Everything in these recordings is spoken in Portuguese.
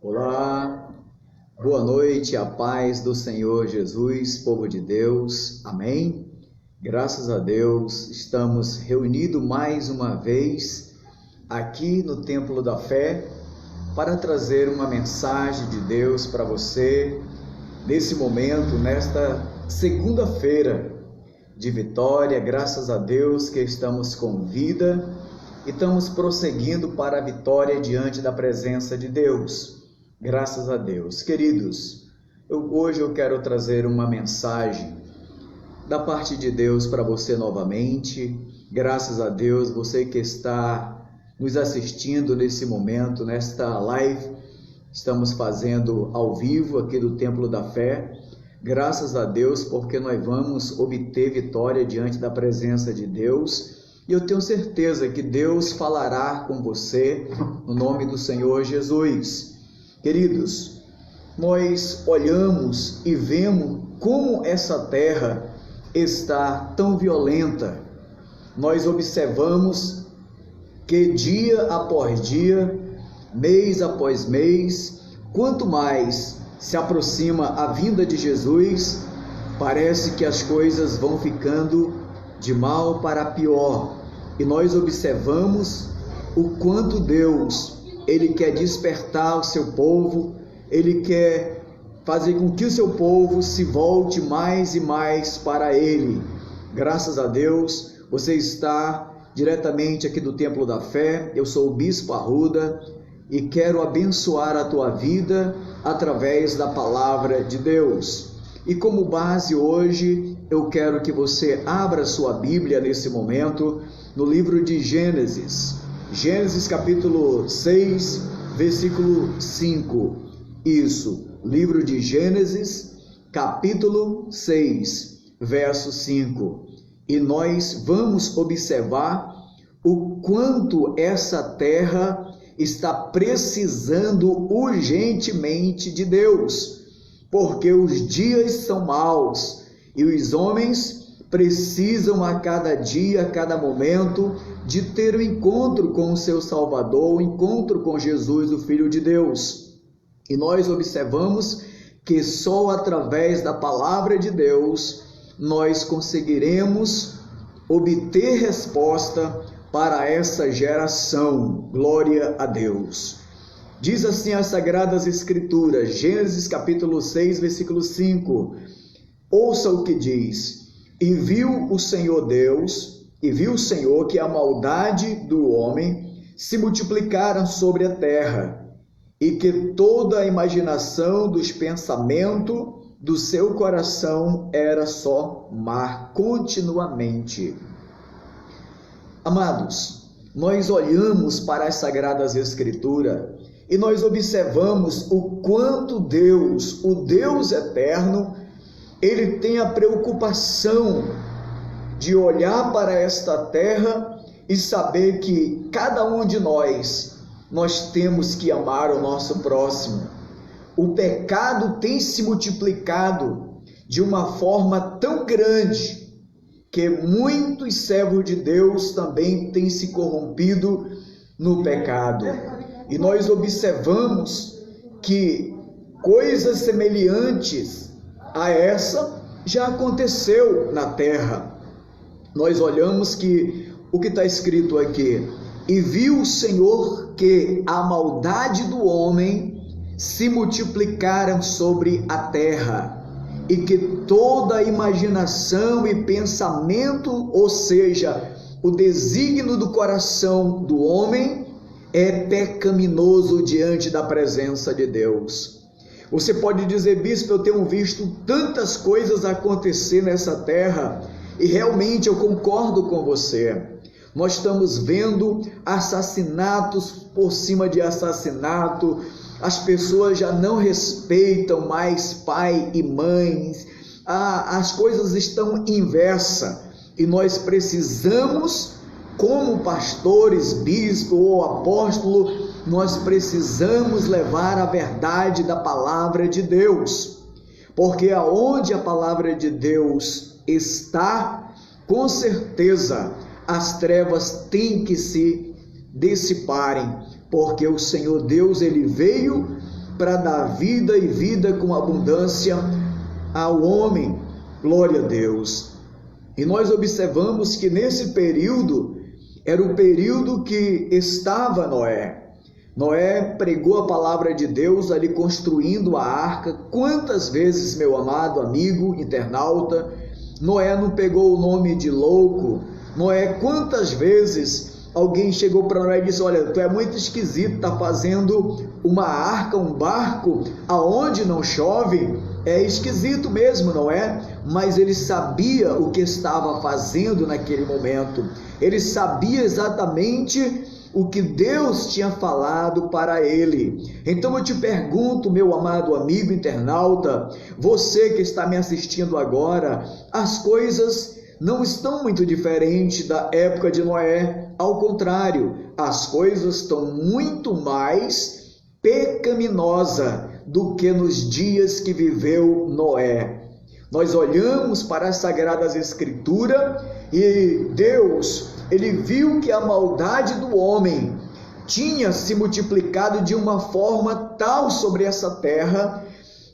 Olá, boa noite, a paz do Senhor Jesus, povo de Deus, amém? Graças a Deus, estamos reunidos mais uma vez aqui no Templo da Fé para trazer uma mensagem de Deus para você nesse momento, nesta segunda-feira de vitória. Graças a Deus que estamos com vida e estamos prosseguindo para a vitória diante da presença de Deus. Graças a Deus. Queridos, hoje eu quero trazer uma mensagem da parte de Deus para você novamente. Graças a Deus, você que está nos assistindo nesse momento, nesta live, estamos fazendo ao vivo aqui do Templo da Fé. Graças a Deus, porque nós vamos obter vitória diante da presença de Deus. E eu tenho certeza que Deus falará com você no nome do Senhor Jesus. Queridos, nós olhamos e vemos como essa terra está tão violenta. Nós observamos que dia após dia, mês após mês, quanto mais se aproxima a vinda de Jesus, parece que as coisas vão ficando de mal para pior. E nós observamos o quanto Deus, Ele quer despertar o seu povo, Ele quer fazer com que o seu povo se volte mais e mais para Ele. Graças a Deus, você está diretamente aqui do Templo da Fé. Eu sou o Bispo Arruda e quero abençoar a tua vida através da palavra de Deus. E como base hoje, eu quero que você abra sua Bíblia nesse momento, no livro de Gênesis. Gênesis capítulo 6, versículo 5. Isso, livro de Gênesis, capítulo 6, verso 5. E nós vamos observar o quanto essa terra está precisando urgentemente de Deus, porque os dias são maus e os homens precisam a cada dia, a cada momento, de ter um encontro com o seu Salvador, um encontro com Jesus, o Filho de Deus. E nós observamos que só através da palavra de Deus nós conseguiremos obter resposta para essa geração. Glória a Deus. Diz assim as Sagradas Escrituras, Gênesis capítulo 6, versículo 5. Ouça o que diz: E viu o Senhor que a maldade do homem se multiplicara sobre a terra, e que toda a imaginação dos pensamentos do seu coração era só má continuamente. Amados, nós olhamos para as Sagradas Escrituras e nós observamos o quanto Deus, o Deus eterno, Ele tem a preocupação de olhar para esta terra e saber que cada um de nós temos que amar o nosso próximo. O pecado tem se multiplicado de uma forma tão grande que muitos servos de Deus também têm se corrompido no pecado. E nós observamos que coisas semelhantes a essa já aconteceu na terra. Nós olhamos que o que está escrito aqui: e viu o Senhor que a maldade do homem se multiplicaram sobre a terra, e que toda a imaginação e pensamento, ou seja, o desígnio do coração do homem, é pecaminoso diante da presença de Deus. Você pode dizer: bispo, eu tenho visto tantas coisas acontecer nessa terra, e realmente eu concordo com você. Nós estamos vendo assassinatos por cima de assassinato, as pessoas já não respeitam mais pai e mãe, as coisas estão inversas, e nós precisamos, como pastores, bispo ou apóstolo, nós precisamos levar a verdade da palavra de Deus, porque aonde a palavra de Deus está, com certeza as trevas têm que se dissiparem, porque o Senhor Deus, Ele veio para dar vida e vida com abundância ao homem. Glória a Deus. E nós observamos que nesse período era o período que estava Noé. Noé pregou a palavra de Deus ali construindo a arca. Quantas vezes, meu amado amigo internauta, Noé não pegou o nome de louco? Noé, quantas vezes alguém chegou para Noé e disse: olha, tu é muito esquisito, está fazendo uma arca, um barco, aonde não chove? É esquisito mesmo, não é? Mas ele sabia o que estava fazendo naquele momento. Ele sabia exatamente o que Deus tinha falado para ele. Então eu te pergunto, meu amado amigo internauta, você que está me assistindo agora, as coisas não estão muito diferentes da época de Noé. Ao contrário, as coisas estão muito mais pecaminosas do que nos dias que viveu Noé. Nós olhamos para as Sagradas Escrituras e Deus, ele viu que a maldade do homem tinha se multiplicado de uma forma tal sobre essa terra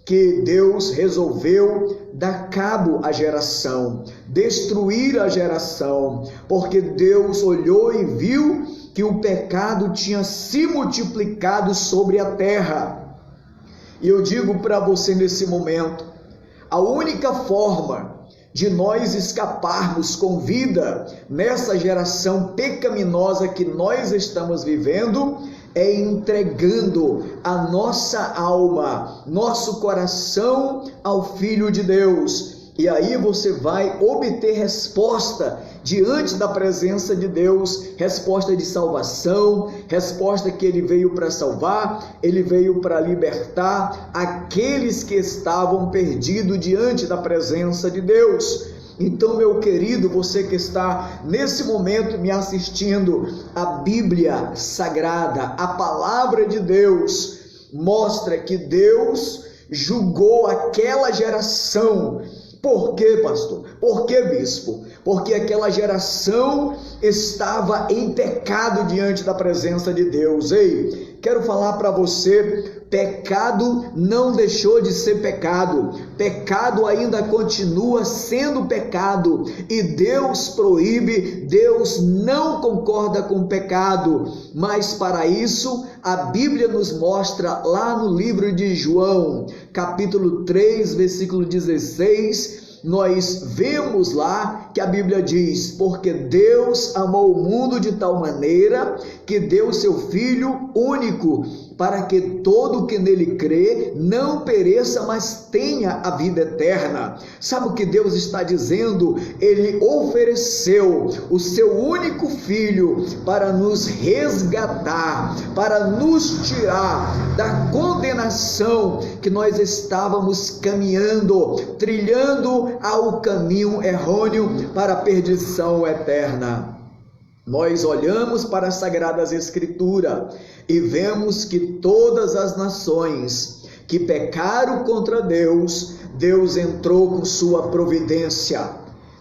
que Deus resolveu dar cabo à geração, destruir a geração, porque Deus olhou e viu que o pecado tinha se multiplicado sobre a terra. E eu digo para você nesse momento, a única forma de nós escaparmos com vida nessa geração pecaminosa que nós estamos vivendo é entregando a nossa alma, nosso coração ao Filho de Deus. E aí você vai obter resposta diante da presença de Deus, resposta de salvação, resposta que Ele veio para salvar, Ele veio para libertar aqueles que estavam perdidos diante da presença de Deus. Então, meu querido, você que está nesse momento me assistindo, a Bíblia Sagrada, a Palavra de Deus, mostra que Deus julgou aquela geração. Por quê, pastor? Por quê, bispo? Porque aquela geração estava em pecado diante da presença de Deus. Ei, quero falar para você, pecado não deixou de ser pecado. Pecado ainda continua sendo pecado. E Deus proíbe, Deus não concorda com o pecado. Mas para isso, a Bíblia nos mostra lá no livro de João, capítulo 3, versículo 16, nós vemos lá que a Bíblia diz: porque Deus amou o mundo de tal maneira que deu seu Filho único, para que todo que nele crê não pereça, mas tenha a vida eterna. Sabe o que Deus está dizendo? Ele ofereceu o seu único Filho para nos resgatar, para nos tirar da condenação que nós estávamos caminhando, trilhando ao caminho errôneo para a perdição eterna. Nós olhamos para as Sagradas Escrituras e vemos que todas as nações que pecaram contra Deus, Deus entrou com sua providência.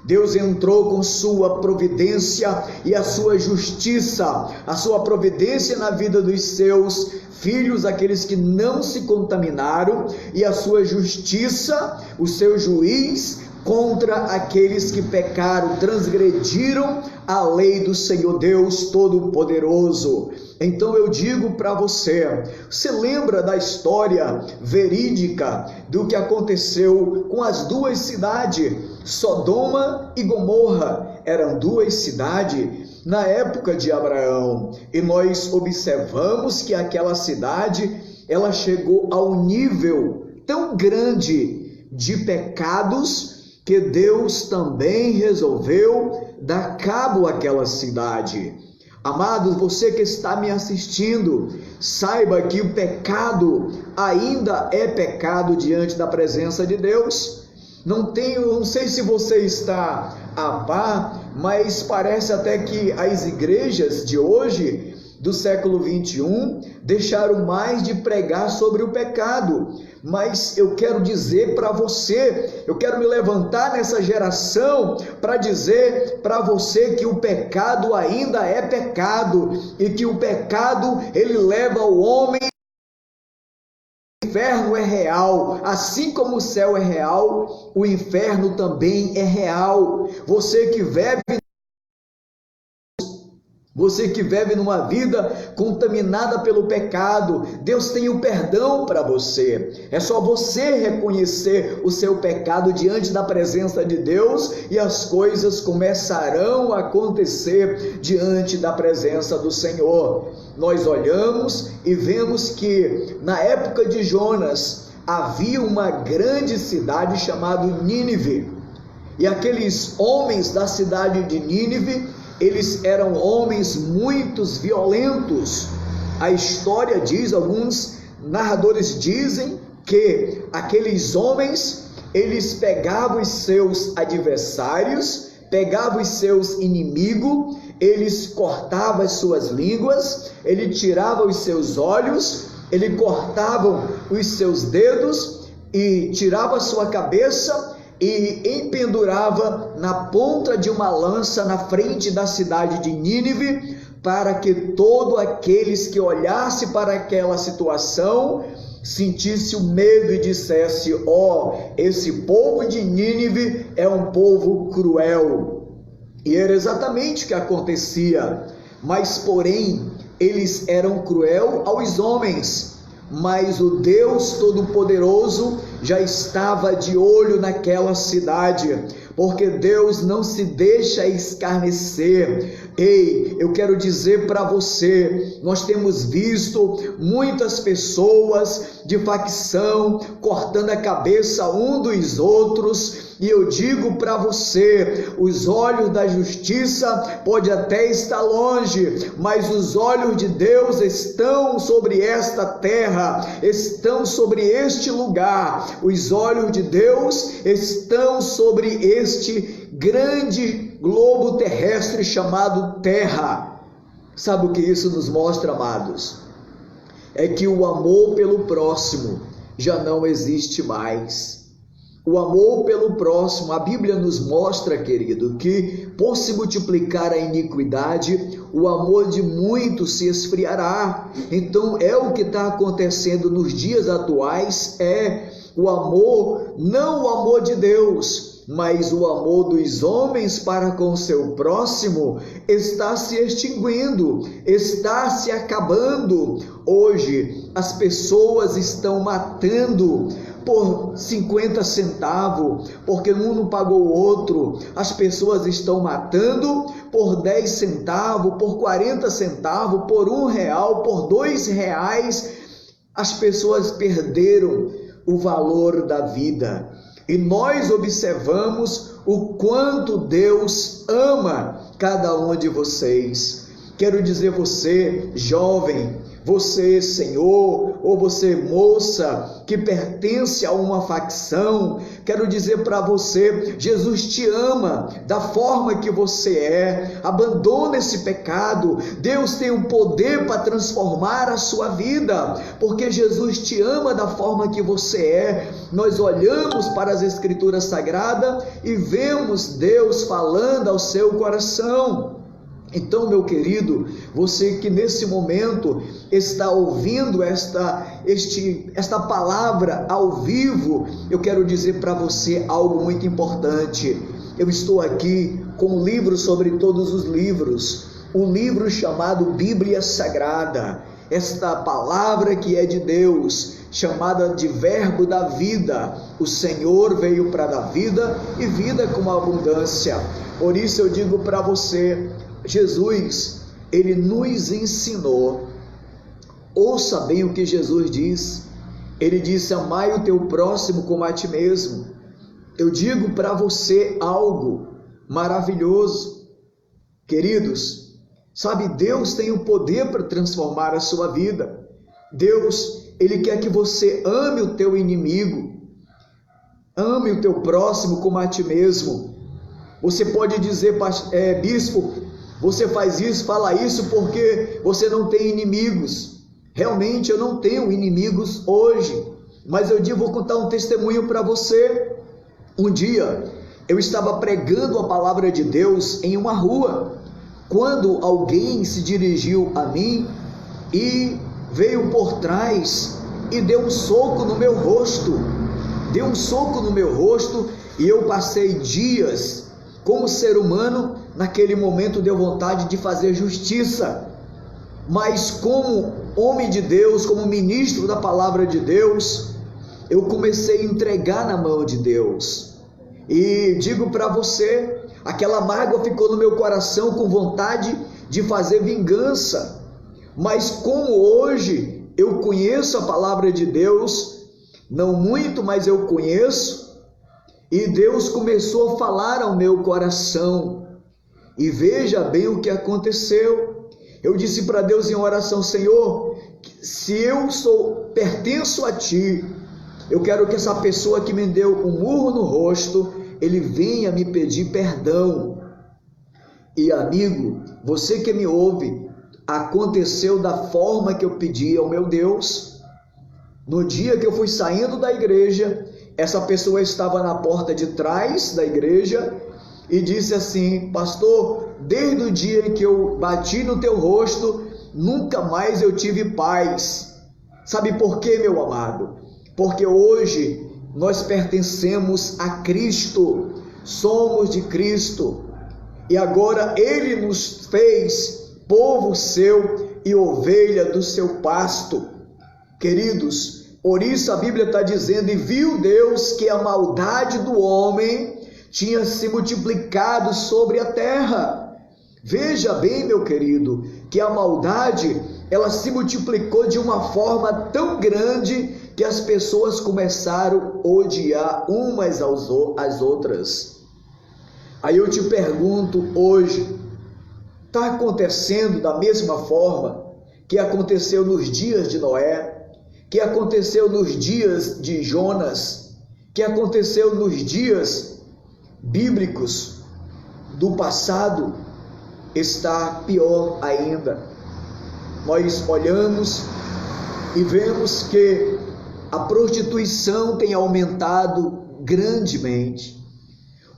Deus entrou com sua providência e a sua justiça, a sua providência na vida dos seus filhos, aqueles que não se contaminaram, e a sua justiça, o seu juiz, contra aqueles que pecaram, transgrediram a lei do Senhor Deus Todo-Poderoso. Então eu digo para você, você lembra da história verídica do que aconteceu com as duas cidades, Sodoma e Gomorra? Eram duas cidades na época de Abraão, e nós observamos que aquela cidade, ela chegou ao nível tão grande de pecados que Deus também resolveu dar cabo àquela cidade. Amados, você que está me assistindo, saiba que o pecado ainda é pecado diante da presença de Deus. Não sei se você está a par, mas parece até que as igrejas de hoje, do século 21, deixaram mais de pregar sobre o pecado. Mas eu quero dizer para você, eu quero me levantar nessa geração para dizer para você que o pecado ainda é pecado, e que o pecado ele leva o homem inferno é real, assim como o céu é real, o inferno também é real. Você que vive numa vida contaminada pelo pecado, Deus tem o perdão para você. É só você reconhecer o seu pecado diante da presença de Deus e as coisas começarão a acontecer diante da presença do Senhor. Nós olhamos e vemos que na época de Jonas havia uma grande cidade chamada Nínive. E aqueles homens da cidade de Nínive, eles eram homens muito violentos. A história diz, alguns narradores dizem que aqueles homens, eles pegavam os seus adversários, pegavam os seus inimigos, eles cortavam as suas línguas, ele tirava os seus olhos, ele cortavam os seus dedos e tirava a sua cabeça e empendurava na ponta de uma lança na frente da cidade de Nínive, para que todos aqueles que olhassem para aquela situação sentisse o medo e dissesse: esse povo de Nínive é um povo cruel. E era exatamente o que acontecia. Mas porém eles eram cruel aos homens, mas o Deus Todo-Poderoso já estava de olho naquela cidade, porque Deus não se deixa escarnecer. Ei, eu quero dizer para você, nós temos visto muitas pessoas de facção cortando a cabeça um dos outros, e eu digo para você, os olhos da justiça podem até estar longe, mas os olhos de Deus estão sobre esta terra, estão sobre este lugar. Os olhos de Deus estão sobre este grande globo terrestre chamado Terra. Sabe o que isso nos mostra, amados? É que o amor pelo próximo já não existe mais. O amor pelo próximo, a Bíblia nos mostra, querido, que por se multiplicar a iniquidade, o amor de muitos se esfriará. Então é o que está acontecendo nos dias atuais, é o amor, não o amor de Deus, mas o amor dos homens para com o seu próximo está se extinguindo, está se acabando. Hoje as pessoas estão matando por 50 centavos, porque um não pagou o outro. As pessoas estão matando por 10 centavos, por 40 centavos, por R$1, por R$2. As pessoas perderam o valor da vida. E nós observamos o quanto Deus ama cada um de vocês. Quero dizer, você jovem, você senhor, ou você moça que pertence a uma facção, quero dizer para você, Jesus te ama da forma que você é. Abandona esse pecado. Deus tem o poder para transformar a sua vida, porque Jesus te ama da forma que você é. Nós olhamos para as Escrituras Sagradas e vemos Deus falando ao seu coração. Então, meu querido, você que nesse momento está ouvindo esta palavra ao vivo, eu quero dizer para você algo muito importante. Eu estou aqui com um livro sobre todos os livros, um livro chamado Bíblia Sagrada, esta palavra que é de Deus, chamada de verbo da vida. O Senhor veio para dar vida e vida com abundância. Por isso eu digo para você, Jesus, ele nos ensinou. Ouça bem o que Jesus diz. Ele disse: amai o teu próximo como a ti mesmo. Eu digo para você algo maravilhoso, queridos. Sabe, Deus tem o poder para transformar a sua vida. Deus, ele quer que você ame o teu inimigo, ame o teu próximo como a ti mesmo. Você pode dizer, bispo, você faz isso, fala isso porque você não tem inimigos. Realmente eu não tenho inimigos hoje, mas vou contar um testemunho para você. Um dia eu estava pregando a palavra de Deus em uma rua, quando alguém se dirigiu a mim e veio por trás e deu um soco no meu rosto. Deu um soco no meu rosto e eu passei dias, como ser humano, naquele momento deu vontade de fazer justiça. Mas como homem de Deus, como ministro da palavra de Deus, eu comecei a entregar na mão de Deus. E digo para você, aquela mágoa ficou no meu coração com vontade de fazer vingança. Mas como hoje eu conheço a palavra de Deus, não muito, mas eu conheço, e Deus começou a falar ao meu coração. E veja bem o que aconteceu. Eu disse para Deus em oração: Senhor, se eu pertenço a Ti, eu quero que essa pessoa que me deu um murro no rosto, ele venha me pedir perdão. E amigo, você que me ouve, aconteceu da forma que eu pedi ao meu Deus. No dia que eu fui saindo da igreja, essa pessoa estava na porta de trás da igreja e disse assim: pastor, desde o dia em que eu bati no teu rosto, nunca mais eu tive paz. Sabe por quê, meu amado? Porque hoje nós pertencemos a Cristo, somos de Cristo, e agora Ele nos fez povo seu e ovelha do seu pasto. Queridos, por isso a Bíblia está dizendo: e viu Deus que a maldade do homem tinha se multiplicado sobre a terra. Veja bem, meu querido, que a maldade, ela se multiplicou de uma forma tão grande que as pessoas começaram a odiar umas às outras. Aí eu te pergunto hoje, está acontecendo da mesma forma que aconteceu nos dias de Noé, que aconteceu nos dias de Jonas, que aconteceu nos dias bíblicos do passado? Está pior ainda. Nós olhamos e vemos que a prostituição tem aumentado grandemente.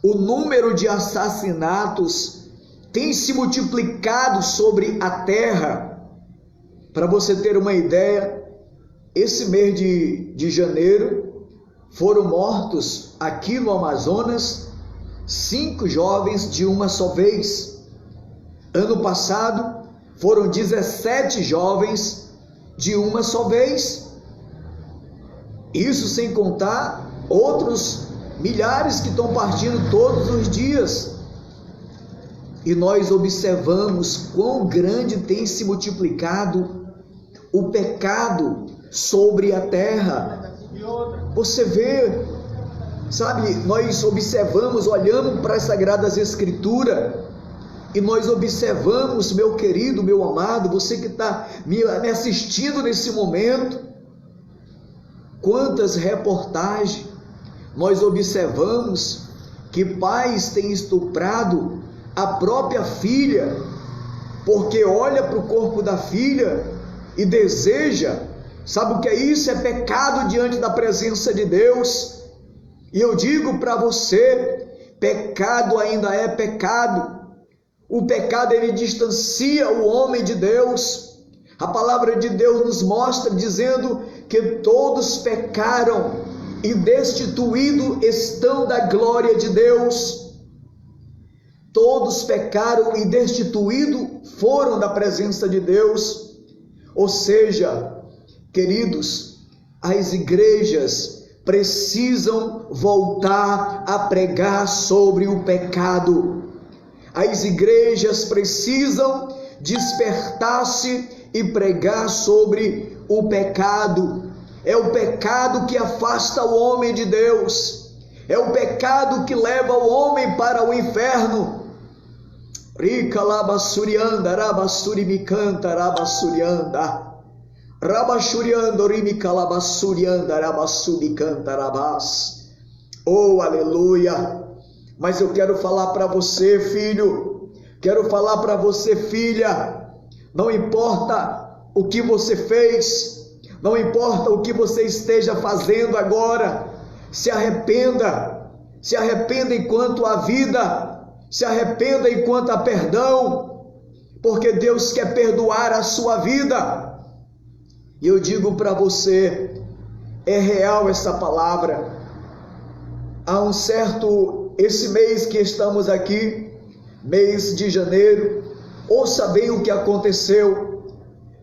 O número de assassinatos tem se multiplicado sobre a terra. Para você ter uma ideia, esse mês de janeiro foram mortos aqui no Amazonas 5 jovens de uma só vez. Ano passado foram 17 jovens de uma só vez. Isso sem contar outros milhares que estão partindo todos os dias. E nós observamos quão grande tem se multiplicado o pecado sobre a terra. Você vê, sabe, nós observamos, olhamos para as Sagradas Escrituras e nós observamos, meu querido, meu amado, você que está me assistindo nesse momento, quantas reportagens nós observamos que pais têm estuprado a própria filha, porque olha para o corpo da filha e deseja. Sabe o que é isso? É pecado diante da presença de Deus. E eu digo para você, pecado ainda é pecado. O pecado, ele distancia o homem de Deus. A palavra de Deus nos mostra dizendo que todos pecaram e destituídos estão da glória de Deus. Todos pecaram e destituídos foram da presença de Deus. Ou seja, queridos, as igrejas precisam voltar a pregar sobre o pecado. As igrejas precisam despertar-se e pregar sobre o pecado. É o pecado que afasta o homem de Deus. É o pecado que leva o homem para o inferno. Rica labassurianda, rabassurimicanta, rabassurianda. Rabashuriando, rimika labassurianda, rabassubicanta, rabas. Oh, aleluia! Mas eu quero falar para você, filho. Quero falar para você, filha. Não importa o que você fez. Não importa o que você esteja fazendo agora. Se arrependa. Se arrependa enquanto há vida. Se arrependa enquanto há perdão. Porque Deus quer perdoar a sua vida. E eu digo para você, é real essa palavra. Esse mês que estamos aqui, mês de janeiro, ouça bem o que aconteceu.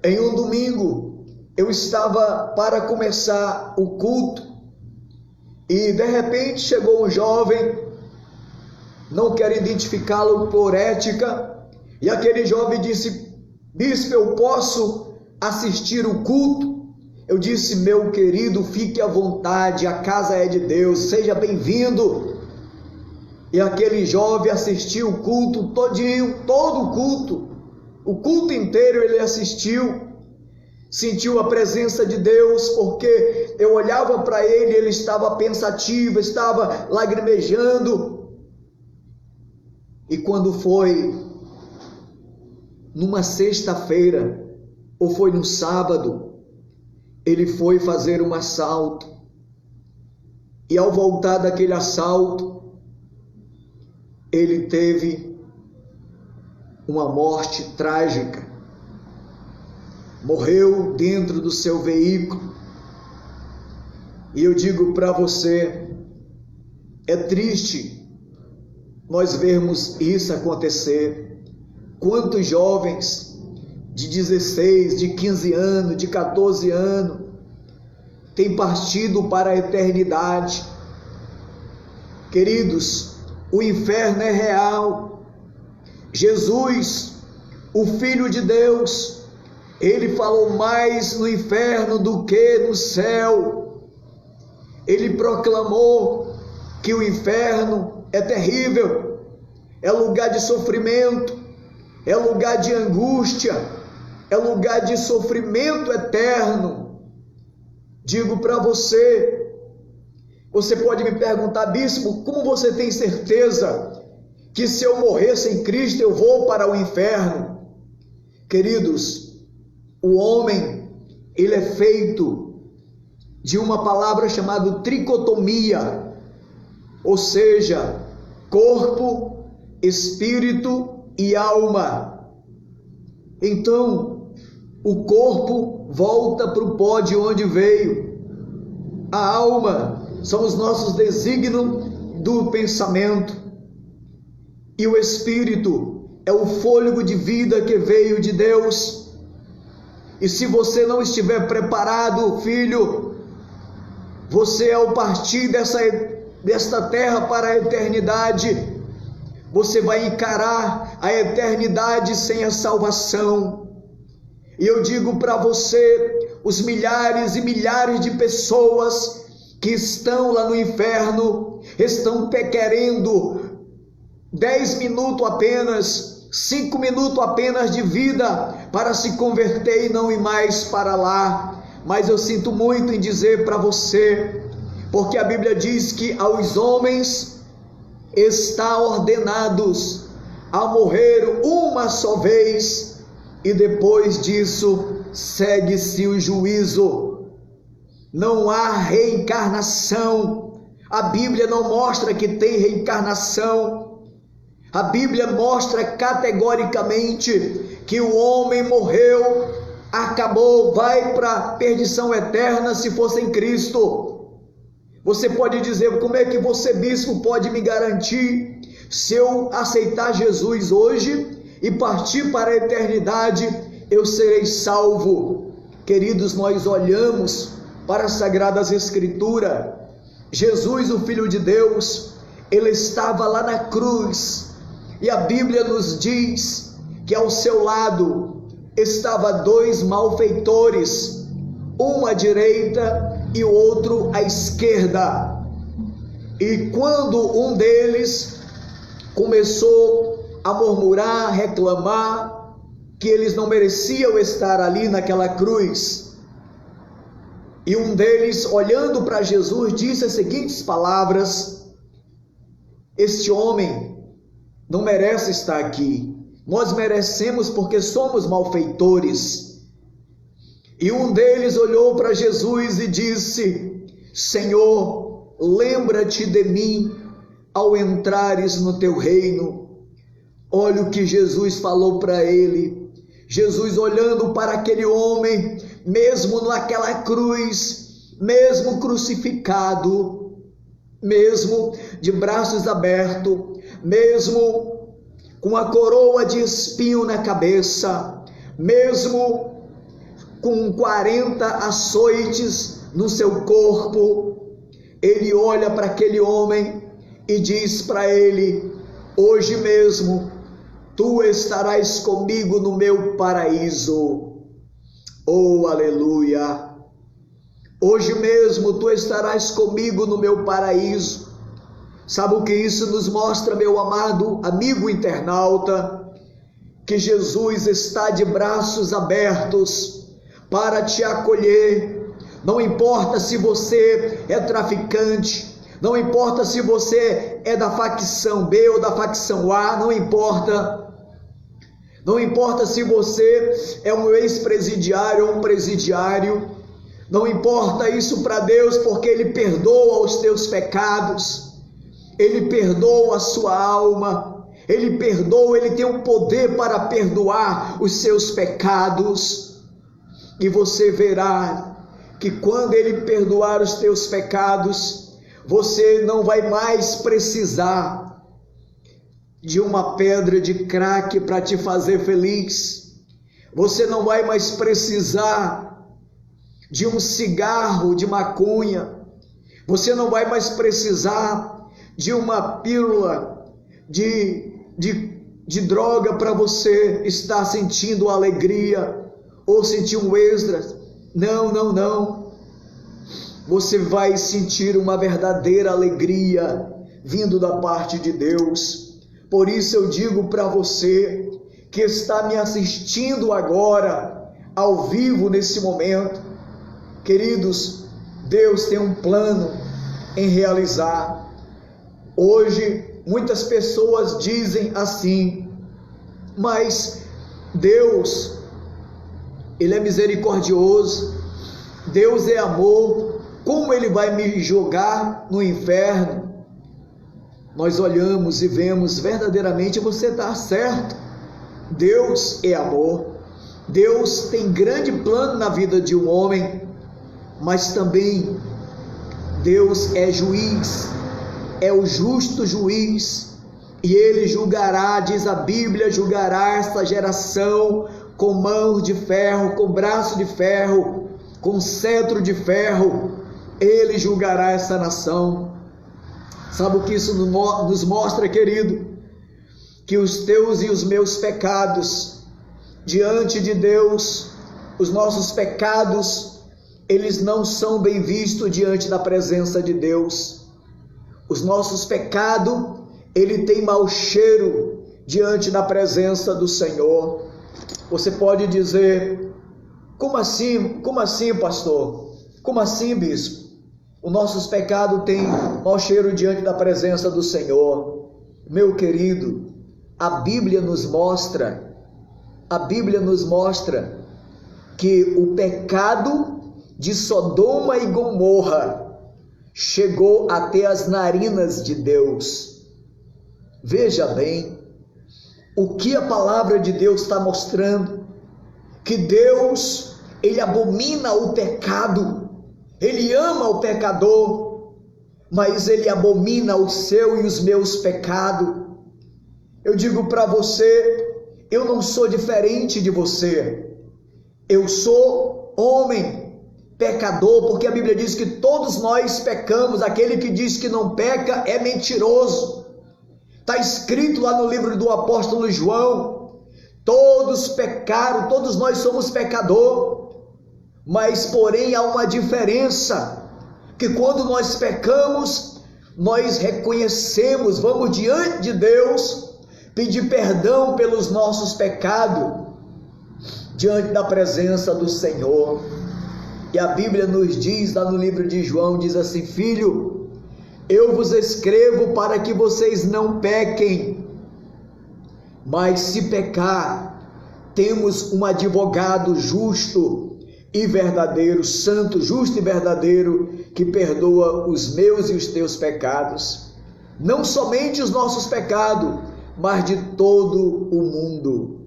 Em um domingo, eu estava para começar o culto e de repente chegou um jovem, não quero identificá-lo por ética, e aquele jovem disse: bispo, eu posso assistir o culto? Eu disse: meu querido, fique à vontade, a casa é de Deus, seja bem-vindo. E aquele jovem assistiu o culto todinho, todo o culto inteiro ele assistiu, sentiu a presença de Deus, porque eu olhava para ele, ele estava pensativo, estava lagrimejando. E quando foi numa sexta-feira, ou foi no sábado, ele foi fazer um assalto, e ao voltar daquele assalto, ele teve uma morte trágica, morreu dentro do seu veículo. E eu digo para você, é triste nós vermos isso acontecer. Quantos jovens de 16, de 15 anos, de 14 anos, têm partido para a eternidade. Queridos, o inferno é real. Jesus, o Filho de Deus, ele falou mais no inferno do que no céu. Ele proclamou que o inferno é terrível, é lugar de sofrimento, é lugar de angústia, é lugar de sofrimento eterno. Digo para você, você pode me perguntar: bispo, como você tem certeza que se eu morrer sem Cristo eu vou para o inferno? Queridos, o homem, ele é feito de uma palavra chamada tricotomia, ou seja, corpo, espírito e alma. Então, o corpo volta para o pó de onde veio. A alma são os nossos desígnios do pensamento. E o espírito é o fôlego de vida que veio de Deus. E se você não estiver preparado, filho, você ao partir desta terra para a eternidade, você vai encarar a eternidade sem a salvação. E eu digo para você, os milhares e milhares de pessoas que estão lá no inferno, estão querendo 10 minutos apenas, 5 minutos apenas de vida para se converter e não ir mais para lá. Mas eu sinto muito em dizer para você, porque a Bíblia diz que aos homens está ordenados a morrer uma só vez, e depois disso segue-se o juízo. Não há reencarnação. A Bíblia não mostra que tem reencarnação. A Bíblia mostra categoricamente que o homem morreu, acabou, vai para a perdição eterna se for sem Cristo. Você pode dizer: como é que você, bispo, pode me garantir? Se eu aceitar Jesus hoje e partir para a eternidade, eu serei salvo. Queridos, nós olhamos para as Sagradas Escrituras. Jesus, o Filho de Deus, ele estava lá na cruz, e a Bíblia nos diz que ao seu lado estava 2 malfeitores, um à direita e o outro à esquerda. E quando um deles começou a murmurar, reclamar que eles não mereciam estar ali naquela cruz, e um deles, olhando para Jesus, disse as seguintes palavras: este homem não merece estar aqui, nós merecemos porque somos malfeitores. E um deles olhou para Jesus e disse: Senhor, lembra-te de mim ao entrares no teu reino. Olha o que Jesus falou para ele. Jesus, olhando para aquele homem, mesmo naquela cruz, mesmo crucificado, mesmo de braços abertos, mesmo com a coroa de espinho na cabeça, mesmo com 40 açoites no seu corpo, ele olha para aquele homem e diz para ele: hoje mesmo tu estarás comigo no meu paraíso. Oh, aleluia! Hoje mesmo tu estarás comigo no meu paraíso. Sabe o que isso nos mostra, meu amado amigo internauta? Que Jesus está de braços abertos para te acolher. Não importa se você é traficante, não importa se você é da facção B ou da facção A, não importa. Não importa se você é um ex-presidiário ou um presidiário, não importa isso para Deus, porque Ele perdoa os teus pecados, Ele perdoa a sua alma, Ele perdoa, Ele tem o poder para perdoar os seus pecados. E você verá que quando Ele perdoar os teus pecados, você não vai mais precisar de uma pedra de crack para te fazer feliz. Você não vai mais precisar de um cigarro de maconha. Você não vai mais precisar de uma pílula de droga para você estar sentindo alegria ou sentir um êxtase. Não, não, não. Você vai sentir uma verdadeira alegria vindo da parte de Deus. Por isso eu digo para você que está me assistindo agora, ao vivo nesse momento, queridos, Deus tem um plano em realizar. Hoje muitas pessoas dizem assim: mas Deus, Ele é misericordioso, Deus é amor, como Ele vai me jogar no inferno? Nós olhamos e vemos verdadeiramente, você está certo. Deus é amor. Deus tem grande plano na vida de um homem, mas também Deus é juiz, é o justo juiz, e Ele julgará, diz a Bíblia, julgará esta geração com mãos de ferro, com braço de ferro, com cetro de ferro. Ele julgará essa nação. Sabe o que isso nos mostra, querido? Que os teus e os meus pecados diante de Deus, os nossos pecados, eles não são bem vistos diante da presença de Deus. Os nossos pecados, ele tem mau cheiro diante da presença do Senhor. Você pode dizer: como assim? Como assim, pastor? Como assim, bispo? Os nossos pecados têm mau cheiro diante da presença do Senhor. Meu querido, a Bíblia nos mostra que o pecado de Sodoma e Gomorra chegou até as narinas de Deus. Veja bem, o que a palavra de Deus está mostrando, que Deus, Ele abomina o pecado. Ele ama o pecador, mas Ele abomina o seu e os meus pecados. Eu digo para você, eu não sou diferente de você. Eu sou homem, pecador, porque a Bíblia diz que todos nós pecamos. Aquele que diz que não peca é mentiroso. Está escrito lá no livro do apóstolo João: todos pecaram, todos nós somos pecador. Mas porém há uma diferença, que quando nós pecamos, nós reconhecemos, vamos diante de Deus, pedir perdão pelos nossos pecados, diante da presença do Senhor. E a Bíblia nos diz, lá no livro de João, diz assim: filho, eu vos escrevo para que vocês não pequem, mas se pecar, temos um advogado justo e verdadeiro, santo, justo e verdadeiro, que perdoa os meus e os teus pecados, não somente os nossos pecados, mas de todo o mundo.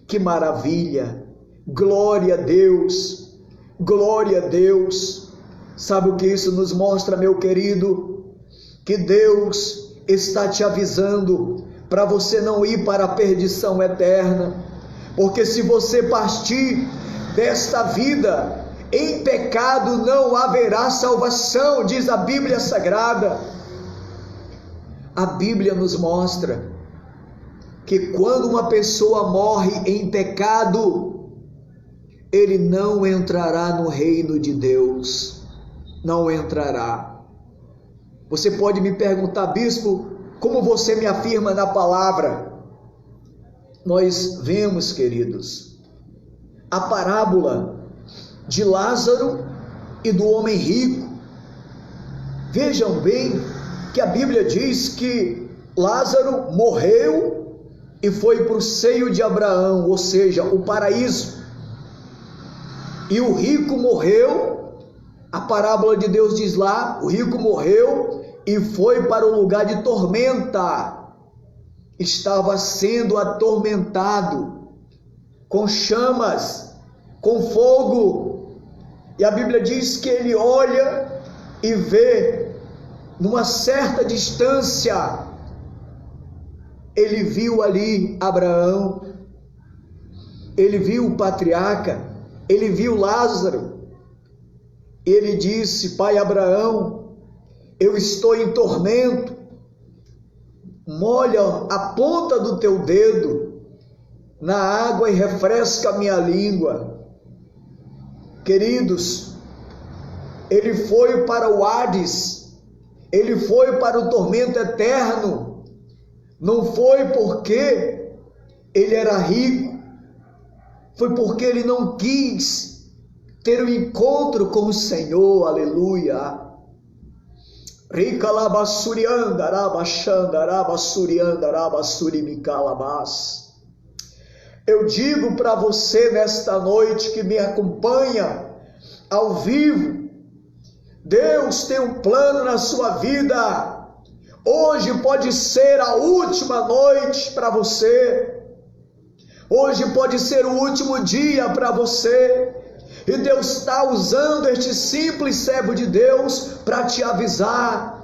Que maravilha! Glória a Deus! Glória a Deus! Sabe o que isso nos mostra, meu querido? Que Deus está te avisando para você não ir para a perdição eterna. Porque se você partir desta vida em pecado, não haverá salvação, diz a Bíblia Sagrada. A Bíblia nos mostra que quando uma pessoa morre em pecado, ele não entrará no reino de Deus. Não entrará. Você pode me perguntar, bispo, como você me afirma na palavra? Nós vemos, queridos, a parábola de Lázaro e do homem rico. Vejam bem que a Bíblia diz que Lázaro morreu e foi para o seio de Abraão, ou seja, o paraíso. E o rico morreu, a parábola de Deus diz lá, o rico morreu e foi para o lugar de tormenta. Estava sendo atormentado com chamas, com fogo. E a Bíblia diz que ele olha e vê, numa certa distância, ele viu ali Abraão, ele viu o patriarca, ele viu Lázaro. Ele disse: pai Abraão, eu estou em tormento, molha a ponta do teu dedo na água e refresca a minha língua. Queridos, ele foi para o Hades, ele foi para o tormento eterno. Não foi porque ele era rico, foi porque ele não quis ter um encontro com o Senhor. Aleluia. Eu digo para você nesta noite que me acompanha ao vivo, Deus tem um plano na sua vida. Hoje pode ser a última noite para você, hoje pode ser o último dia para você, e Deus está usando este simples servo de Deus para te avisar.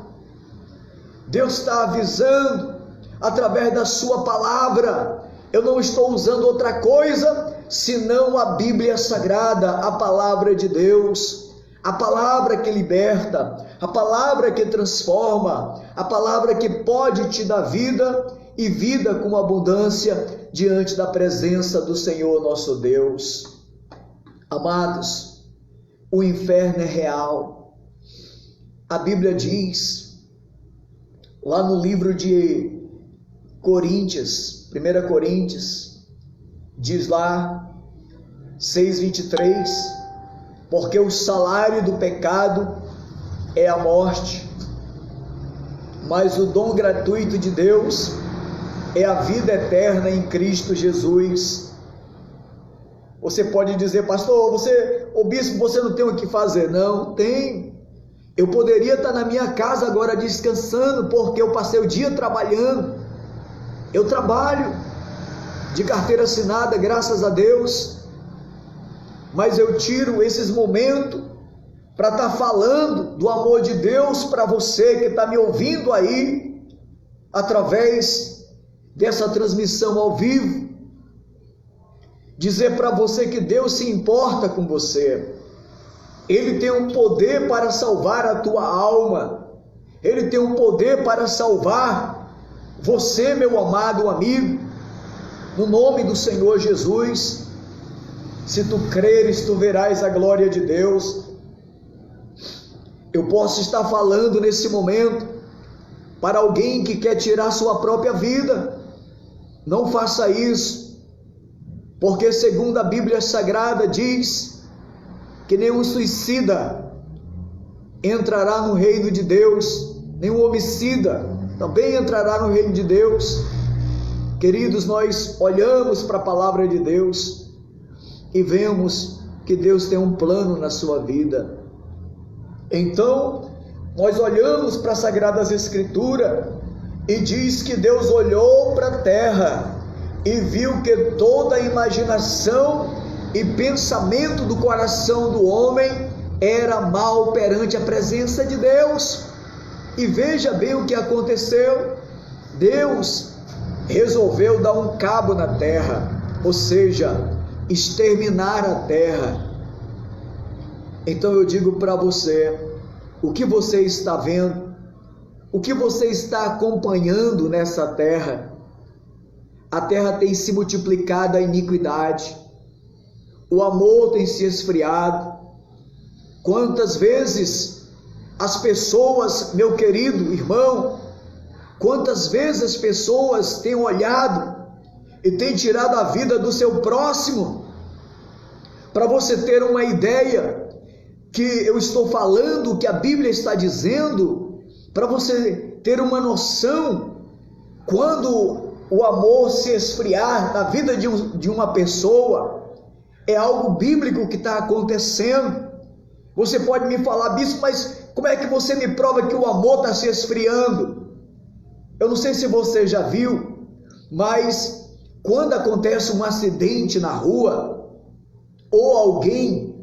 Deus está avisando através da sua palavra. Eu não estou usando outra coisa senão a Bíblia Sagrada, a palavra de Deus, a palavra que liberta, a palavra que transforma, a palavra que pode te dar vida e vida com abundância diante da presença do Senhor nosso Deus. Amados, o inferno é real. A Bíblia diz, lá no livro de Coríntios, 1 Coríntios, diz lá, 6:23, porque o salário do pecado é a morte, mas o dom gratuito de Deus é a vida eterna em Cristo Jesus. Você pode dizer, pastor, ô bispo, você não tem o que fazer. Não, tem. Eu poderia estar na minha casa agora descansando, porque eu passei o dia trabalhando. Eu trabalho de carteira assinada, graças a Deus, mas eu tiro esses momentos para estar falando do amor de Deus para você que está me ouvindo aí, através dessa transmissão ao vivo. Dizer para você que Deus se importa com você. Ele tem um poder para salvar a tua alma. Ele tem um poder para salvar você, meu amado amigo, no nome do Senhor Jesus. Se tu creres, tu verás a glória de Deus. Eu posso estar falando nesse momento para alguém que quer tirar sua própria vida. Não faça isso. Porque segundo a Bíblia Sagrada diz que nenhum suicida entrará no reino de Deus, nenhum homicida também entrará no reino de Deus. Queridos, nós olhamos para a palavra de Deus e vemos que Deus tem um plano na sua vida. Então, nós olhamos para as Sagradas Escrituras e diz que Deus olhou para a terra e viu que toda a imaginação e pensamento do coração do homem era mal perante a presença de Deus. E veja bem o que aconteceu. Deus resolveu dar um cabo na terra, ou seja, exterminar a terra. Então eu digo para você, o que você está vendo, o que você está acompanhando nessa terra? A terra tem se multiplicado a iniquidade, o amor tem se esfriado. Quantas vezes as pessoas, meu querido irmão, quantas vezes as pessoas têm olhado e têm tirado a vida do seu próximo? Para você ter uma ideia, que eu estou falando, o que a Bíblia está dizendo, para você ter uma noção, quando o amor se esfriar na vida de uma pessoa, é algo bíblico que está acontecendo. Você pode me falar, bispo, mas como é que você me prova que o amor está se esfriando? Eu não sei se você já viu, mas quando acontece um acidente na rua, ou alguém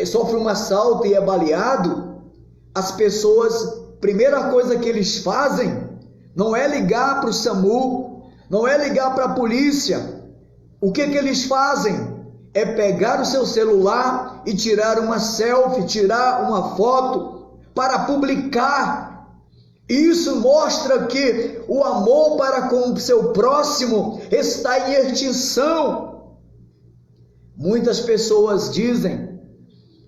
sofre um assalto e é baleado, as pessoas, primeira coisa que eles fazem, não é ligar para o SAMU, não é ligar para a polícia. O que eles fazem? É pegar o seu celular e tirar uma selfie, tirar uma foto para publicar. Isso mostra que o amor para com o seu próximo está em extinção. Muitas pessoas dizem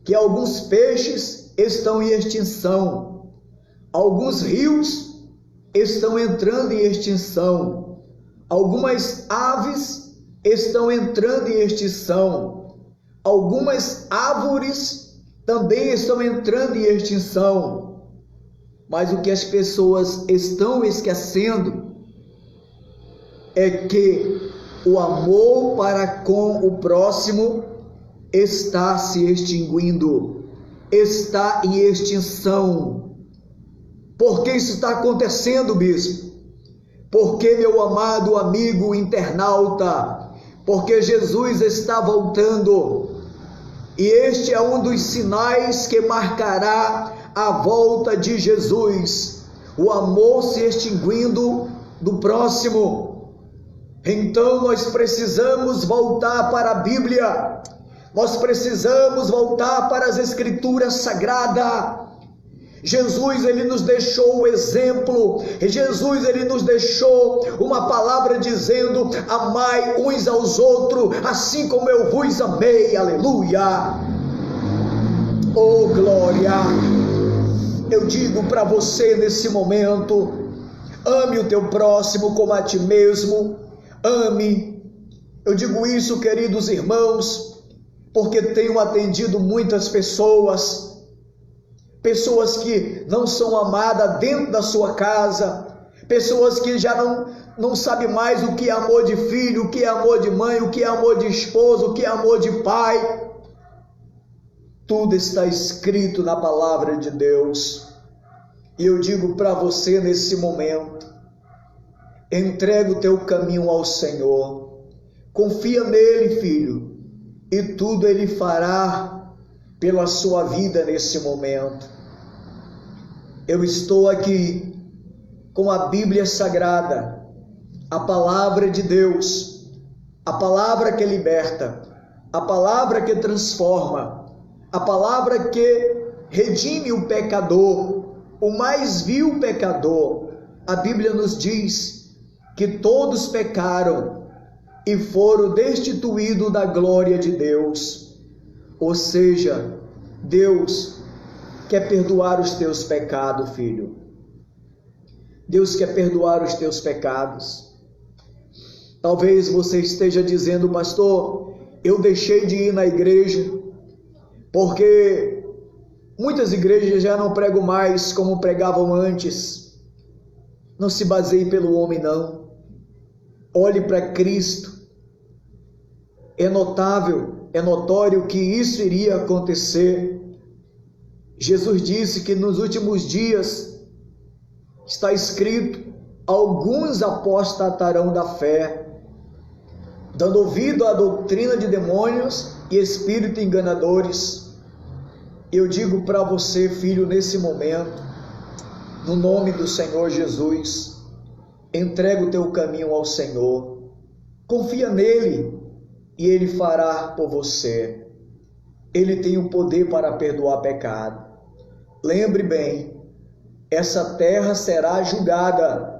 que alguns peixes estão em extinção, alguns rios estão entrando em extinção, algumas aves estão entrando em extinção, algumas árvores também estão entrando em extinção. Mas o que as pessoas estão esquecendo é que o amor para com o próximo está se extinguindo, está em extinção. Por que isso está acontecendo, bispo? Porque, meu amado amigo internauta, porque Jesus está voltando, e este é um dos sinais que marcará a volta de Jesus, o amor se extinguindo do próximo. Então nós precisamos voltar para a Bíblia, nós precisamos voltar para as Escrituras Sagradas. Jesus, ele nos deixou o exemplo, Jesus, ele nos deixou uma palavra dizendo: amai uns aos outros, assim como eu vos amei, aleluia, oh glória. Eu digo para você nesse momento, ame o teu próximo como a ti mesmo, ame. Eu digo isso, queridos irmãos, porque tenho atendido muitas pessoas que não são amadas dentro da sua casa, pessoas que já não sabem mais o que é amor de filho, o que é amor de mãe, o que é amor de esposo, o que é amor de pai. Tudo está escrito na palavra de Deus. E eu digo para você nesse momento, entrega o teu caminho ao Senhor, confia nele, filho, e tudo ele fará pela sua vida nesse momento. Eu estou aqui com a Bíblia Sagrada, a palavra de Deus, a palavra que liberta, a palavra que transforma, a palavra que redime o pecador, o mais vil pecador. A Bíblia nos diz que todos pecaram e foram destituídos da glória de Deus. Ou seja, Deus quer perdoar os teus pecados, filho. Deus quer perdoar os teus pecados. Talvez você esteja dizendo: pastor, eu deixei de ir na igreja, porque muitas igrejas já não pregam mais como pregavam antes. Não se baseie pelo homem, não. Olhe para Cristo. É notável, é notório que isso iria acontecer. Jesus disse que nos últimos dias, está escrito, alguns apostatarão da fé, dando ouvido à doutrina de demônios e espíritos enganadores. Eu digo para você, filho, nesse momento, no nome do Senhor Jesus, entrega o teu caminho ao Senhor, confia nele e ele fará por você. Ele tem o poder para perdoar pecado. Lembre bem, essa terra será julgada.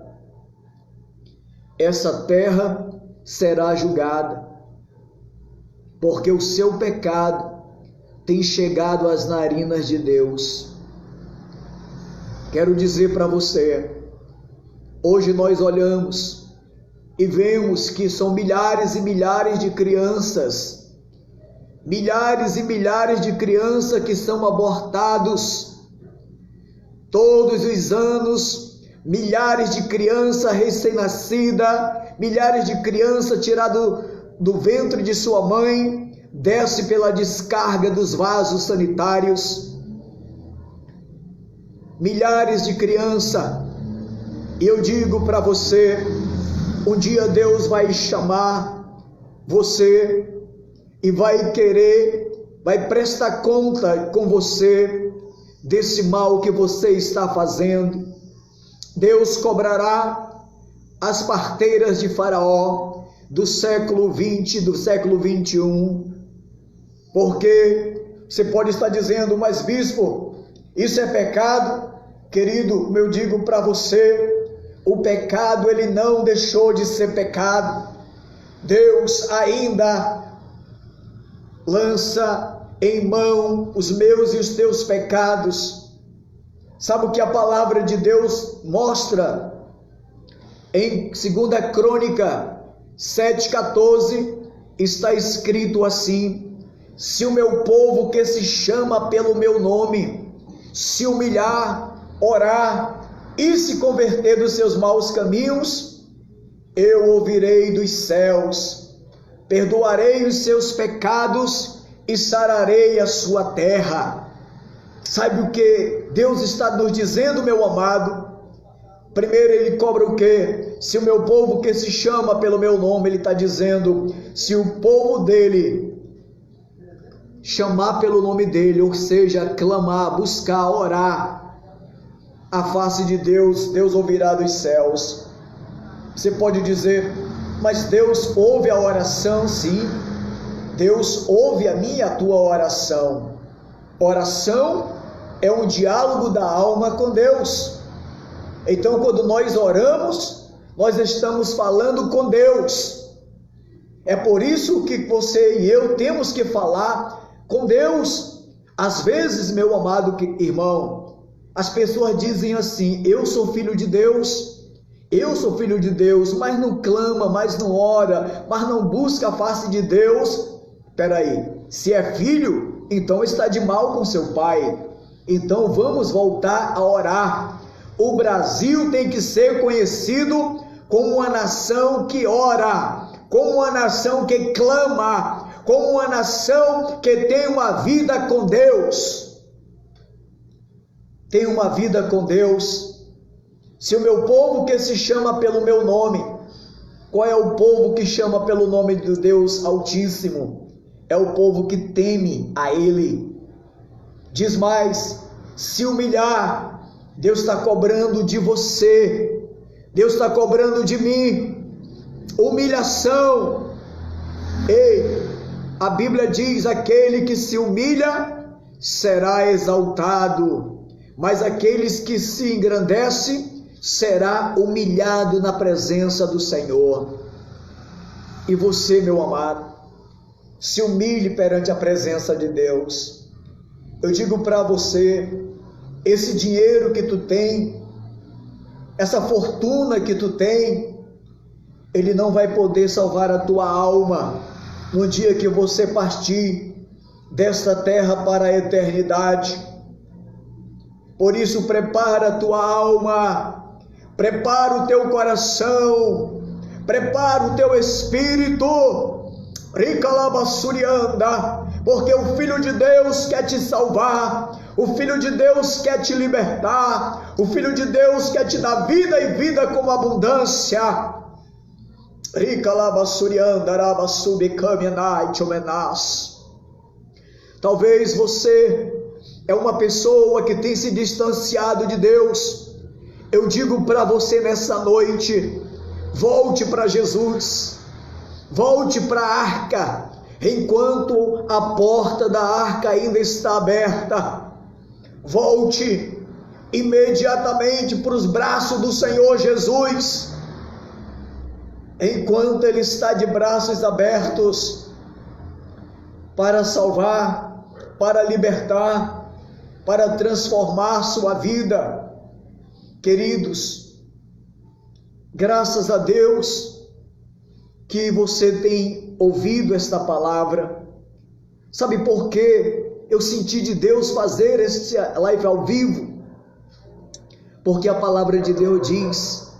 Essa terra será julgada, porque o seu pecado tem chegado às narinas de Deus. Quero dizer para você, hoje nós olhamos e vemos que são milhares e milhares de crianças, milhares e milhares de crianças que são abortados. Todos os anos, milhares de crianças recém-nascidas, milhares de crianças tiradas do ventre de sua mãe, desce pela descarga dos vasos sanitários. Milhares de crianças. E eu digo para você, um dia Deus vai chamar você e vai prestar conta com você desse mal que você está fazendo. Deus cobrará as parteiras de Faraó do século 20, do século 21, porque você pode estar dizendo, mas bispo, isso é pecado? Querido, eu digo para você, o pecado ele não deixou de ser pecado. Deus ainda lança em mão os meus e os teus pecados. Sabe o que a palavra de Deus mostra? Em 2 Crônica 7,14 está escrito assim: se o meu povo que se chama pelo meu nome se humilhar, orar e se converter dos seus maus caminhos, eu ouvirei dos céus, perdoarei os seus pecados e sararei a sua terra. Sabe o que Deus está nos dizendo, meu amado? Primeiro ele cobra o quê? Se o meu povo que se chama pelo meu nome, ele está dizendo, se o povo dele chamar pelo nome dele, ou seja, clamar, buscar, orar a face de Deus, Deus ouvirá dos céus. Você pode dizer, mas Deus ouve a oração? Sim, Deus ouve a minha e a tua oração. Oração é um diálogo da alma com Deus. Então, quando nós oramos, nós estamos falando com Deus. É por isso que você e eu temos que falar com Deus. Às vezes, meu amado irmão, as pessoas dizem assim, eu sou filho de Deus, mas não clama, mas não ora, mas não busca a face de Deus. Peraí, se é filho, então está de mal com seu pai. Então vamos voltar a orar. O Brasil tem que ser conhecido como uma nação que ora, como uma nação que clama, como uma nação que tem uma vida com Deus. Tem uma vida com Deus. Se o meu povo que se chama pelo meu nome, qual é o povo que chama pelo nome de Deus Altíssimo? É o povo que teme a Ele. Diz mais, se humilhar, Deus está cobrando de você, Deus está cobrando de mim, humilhação. Ei, a Bíblia diz, aquele que se humilha será exaltado, mas aqueles que se engrandecem será humilhado na presença do Senhor. E você, meu amado, se humilhe perante a presença de Deus. Eu digo para você, esse dinheiro que tu tem, essa fortuna que tu tem, ele não vai poder salvar a tua alma no dia que você partir desta terra para a eternidade. Por isso, prepara a tua alma, prepara o teu coração, prepara o teu espírito, porque o Filho de Deus quer te salvar, o Filho de Deus quer te libertar, o Filho de Deus quer te dar vida e vida com abundância. Talvez você é uma pessoa que tem se distanciado de Deus, eu digo para você nessa noite: volte para Jesus, volte para a arca, enquanto a porta da arca ainda está aberta. Volte imediatamente para os braços do Senhor Jesus, enquanto Ele está de braços abertos para salvar, para libertar, para transformar sua vida. Queridos, graças a Deus que você tem ouvido esta palavra. Sabe por que eu senti de Deus fazer este live ao vivo? Porque a palavra de Deus diz: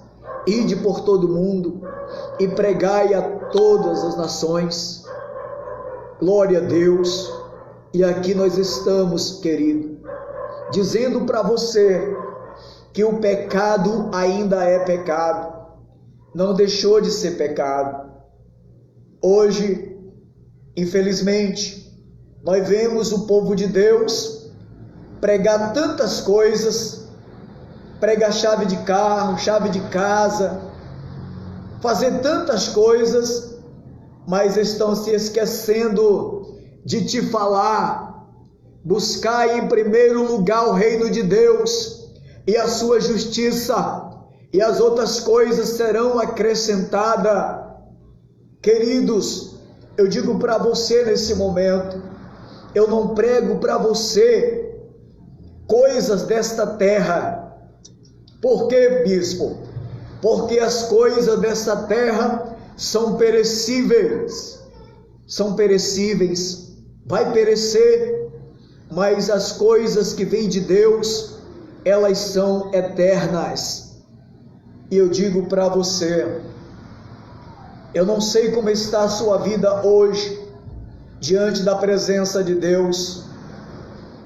ide por todo mundo e pregai a todas as nações. Glória a Deus. E aqui nós estamos, querido, dizendo para você que o pecado ainda é pecado, não deixou de ser pecado. Hoje, infelizmente, nós vemos o povo de Deus pregar tantas coisas, pregar chave de carro, chave de casa, fazer tantas coisas, mas estão se esquecendo de te falar: buscai em primeiro lugar o reino de Deus e a sua justiça, e as outras coisas serão acrescentadas. Queridos, eu digo para você nesse momento, eu não prego para você coisas desta terra. Por quê, bispo? Porque as coisas desta terra são perecíveis, vai perecer, mas as coisas que vêm de Deus, elas são eternas. E eu digo para você, eu não sei como está a sua vida hoje, diante da presença de Deus,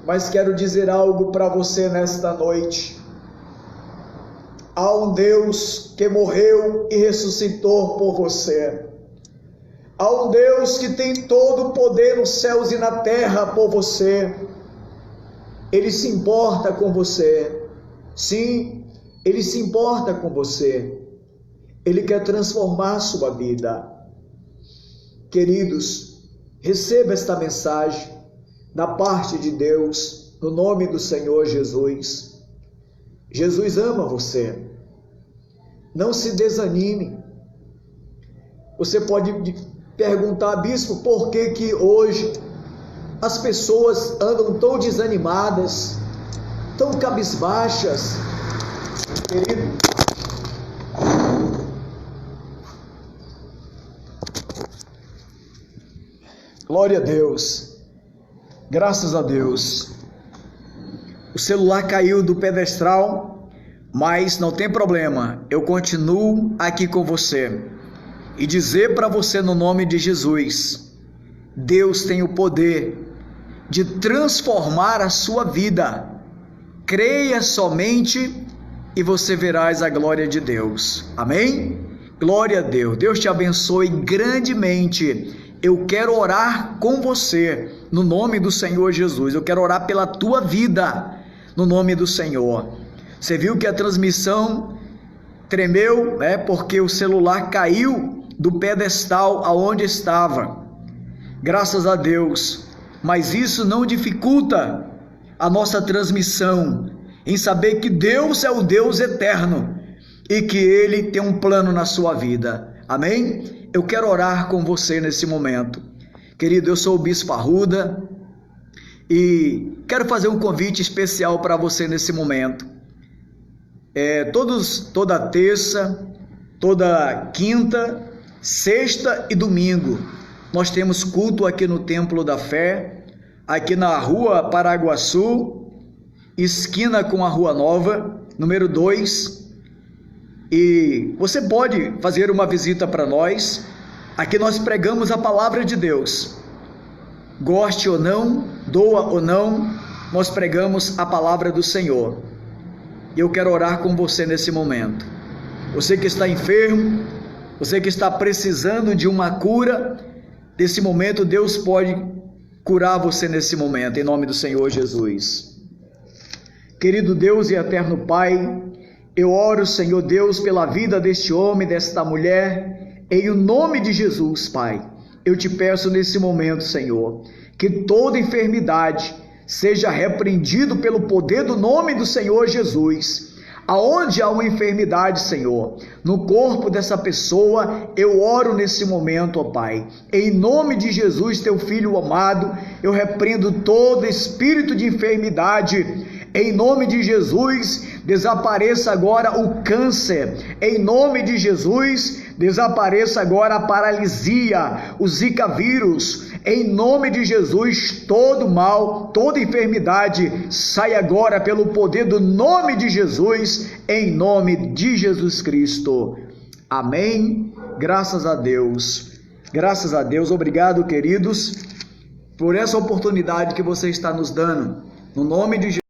mas quero dizer algo para você nesta noite. Há um Deus que morreu e ressuscitou por você. Há um Deus que tem todo o poder nos céus e na terra por você. Ele se importa com você. Sim, Ele se importa com você. Ele quer transformar sua vida. Queridos, receba esta mensagem da parte de Deus, no nome do Senhor Jesus. Jesus ama você. Não se desanime. Você pode perguntar: bispo, por que hoje as pessoas andam tão desanimadas, tão cabisbaixas? Querido, glória a Deus, graças a Deus. O celular caiu do pedestal, mas não tem problema, eu continuo aqui com você e dizer para você, no nome de Jesus: Deus tem o poder de transformar a sua vida. Creia somente e você verás a glória de Deus. Amém? Glória a Deus. Deus te abençoe grandemente. Eu quero orar com você no nome do Senhor Jesus. Eu quero orar pela tua vida no nome do Senhor. Você viu que a transmissão tremeu, né? Porque o celular caiu do pedestal aonde estava. Graças a Deus. Mas isso não dificulta a nossa transmissão em saber que Deus é o Deus eterno e que Ele tem um plano na sua vida. Amém? Eu quero orar com você nesse momento. Querido, eu sou o Bispo Arruda e quero fazer um convite especial para você nesse momento. Toda terça, toda quinta, sexta e domingo, nós temos culto aqui no Templo da Fé, aqui na Rua Paraguaçu, esquina com a Rua Nova, número 2. E você pode fazer uma visita para nós. Aqui nós pregamos a palavra de Deus. Goste ou não, doa ou não, nós pregamos a palavra do Senhor. E eu quero orar com você nesse momento. Você que está enfermo, você que está precisando de uma cura, nesse momento Deus pode curar você nesse momento, em nome do Senhor Jesus. Querido Deus e eterno Pai, eu oro, Senhor Deus, pela vida deste homem, desta mulher, em o nome de Jesus, Pai. Eu te peço nesse momento, Senhor, que toda enfermidade seja repreendido pelo poder do nome do Senhor Jesus. Aonde há uma enfermidade, Senhor, no corpo dessa pessoa, eu oro nesse momento, ó Pai. Em nome de Jesus, teu Filho amado, eu repreendo todo espírito de enfermidade. Em nome de Jesus, desapareça agora o câncer. Em nome de Jesus, desapareça agora a paralisia, o Zika vírus. Em nome de Jesus, todo mal, toda enfermidade, sai agora pelo poder do nome de Jesus, em nome de Jesus Cristo. Amém. Graças a Deus. Graças a Deus. Obrigado, queridos, por essa oportunidade que você está nos dando. No nome de Jesus.